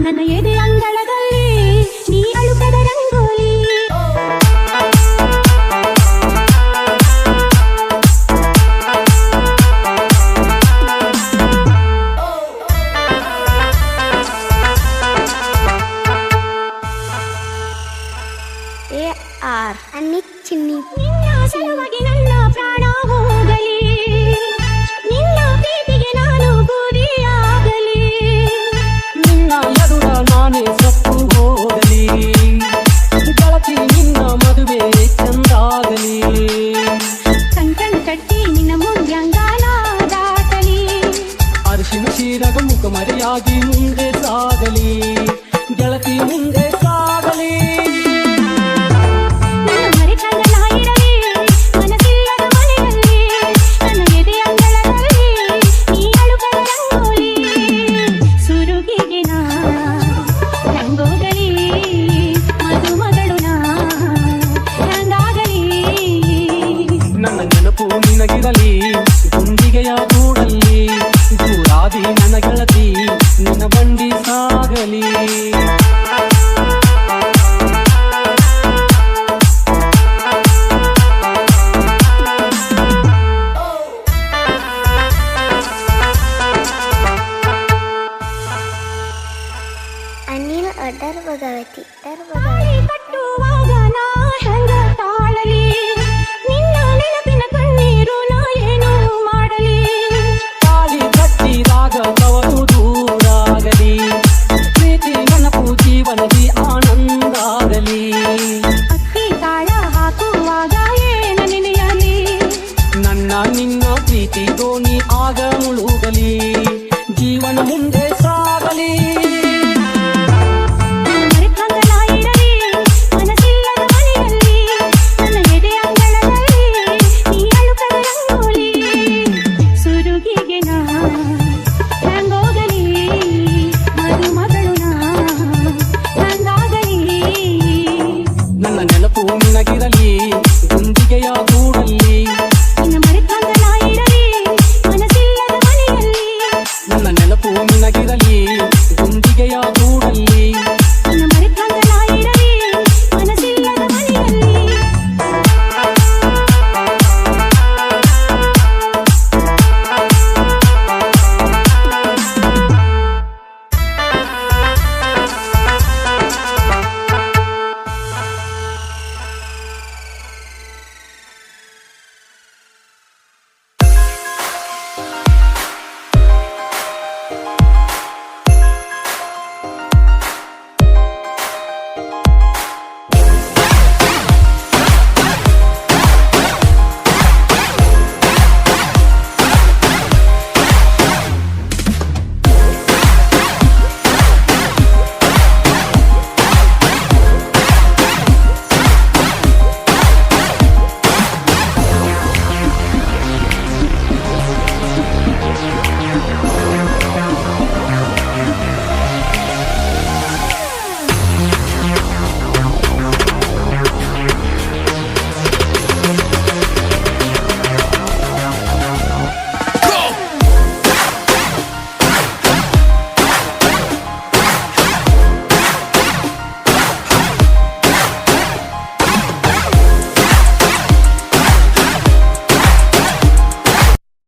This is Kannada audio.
ನನ್ನ ಎದೆ ಅಂಗಳದಲ್ಲಿ ನೀ ಅಳುಕದ ರಂಗೋಲಿ. AR ಅನಿಕ್ ಚಿನ್ನಿ. ನಿನ್ನ ಸಲುವಾಗಿ ನನ್ನ ಪ್ರಾಣ ಹೋಗಲಿ, ನಿನ್ನ ಪ್ರೀತಿಗೆ ನಾನು ಗುರಿಯಾಗಲಿ. ನಿನ್ನ ಎದುರ ನಾನೇ ಸತ್ತು ಹೋಗಲಿ, ಗೆಳತಿ ನಿನ್ನ ಮದುವೆ ಚಂದಾಗಲಿ. ಕಂಕಣ ಕಟ್ಟಿ ನಿನ್ನ ಮುಂದ್ಯಂಗಾಲ ದಾಟಲಿ, ಅರಿಶಿನ ಶೀರಗ ಮುಖ ಮರೆಯಾಗಿ ಮುಂದೆ ಸಾಗಲಿ, ಗೆಳತಿ ಮುಂದೆ ಸಾಗಲಿ. ನನ್ನ ಮರೆತಂಗಲ ಇರಲಿ ಮನಸ್ಸಿಲ್ಲದ ಮನೆಯಲ್ಲಿ, ನನ್ನ ಎದೆ ಅಂಗಳದಲ್ಲಿ ನೀ ಅಳುಕದ ರಂಗೋಲಿ. ಸುರುಗಿಗೆ ನಾ ರಂಗೋಗಲಿ, ಮದುಮಗಳು ನಾ ರಂಗಾಗಲಿ. ನನ್ನ ನೆನಪು ನಿನಗಿರಲಿ, ಗುಂಡಿಗೆಯ ಗೂಡಲ್ಲಿ ದೂರಾದಿ ನನ್ನ ಗೆಳತಿ ನಿನ್ನ ಬಂಡಿ ಸಾಗಲಿ. ಅನಿಲ್ ಅಡರ್ ಭಗವತಿ. ತಾಳಿ ಕಟ್ಟುವಾಗ ನಾ ಹೆಂಗ ತಾಳಲಿ, ನಿನ್ನ ನೆನಪಿನ ಕಣ್ಣೀರು ನಾ ಏನು ಮಾಡಲಿ. ತಾಳಿ ಕಟ್ಟಿದಾಗ ತವರು ದೂರಾಗಲಿ, ಪ್ರೀತಿ ನೆನಪು ಜೀವನದಿ ಆನಂದಾಗಲಿ. ಅಕ್ಕಿ ಕಾಳ ಹಾಕುವಾಗ ಏನ ನೆನೆಯಲಿ, ನನ್ನ ನಿನ್ನ ಪ್ರೀತಿ ದೋಣಿ